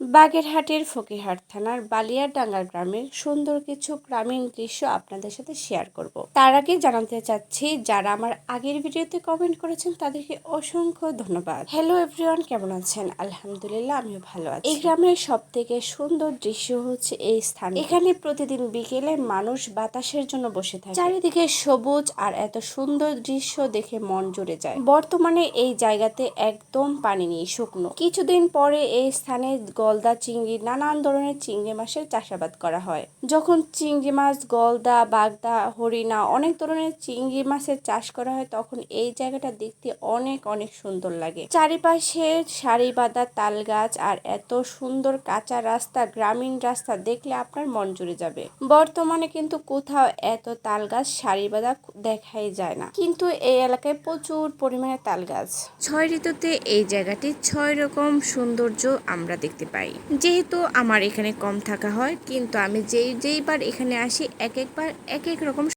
বাগেরহাটের ফকিরহাট থানার বালিয়াডাঙ্গা গ্রামের সুন্দর কিছু গ্রামীণ দৃশ্য আপনাদের সাথে শেয়ার করব। তার আগে জানাতে চাচ্ছি, যারা আমার আগের ভিডিওতে কমেন্ট করেছেন তাদেরকে অসংখ্য ধন্যবাদ। হ্যালো এভরিওয়ান, কেমন আছেন? আলহামদুলিল্লাহ, আমিও ভালো আছি। এই গ্রামের সব থেকে সুন্দর দৃশ্য হচ্ছে এই স্থান। এখানে প্রতিদিন বিকেলে মানুষ বাতাসের জন্য বসে থাকে। চারিদিকে সবুজ আর এত সুন্দর দৃশ্য দেখে মন জুড়ে যায়। বর্তমানে এই জায়গাতে একদম পানি নেই, শুকনো। কিছুদিন পরে এই স্থানে গলদা চিংড়ি, নানান ধরনের চিংড়ি মাছের চাষাবাদ করা হয়। যখন চিংড়ি মাছ, গলদা, বাগদা, হরিণা, অনেক ধরনের চিংড়ি মাছের চাষ করা হয়, তখন এই জায়গাটা দেখতে অনেক অনেক সুন্দর লাগে। চারিপাশে সারি বাঁধা তাল গাছ আর এত সুন্দর কাঁচা রাস্তা, গ্রামীণ রাস্তা দেখলে আপনার মন জুড়ে যাবে। বর্তমানে কিন্তু কোথাও এত তাল গাছ সারি বাঁধা দেখাই যায় না, কিন্তু এই এলাকায় প্রচুর পরিমাণে তাল গাছ। 6 ঋতুতে এই জায়গাটি 6 রকম সৌন্দর্য আমরা দেখতে পাই। যেহেতু আমার এখানে কম থাকা হয়, কিন্তু আমি যেইবার এখানে আসি একবার এক এক রকম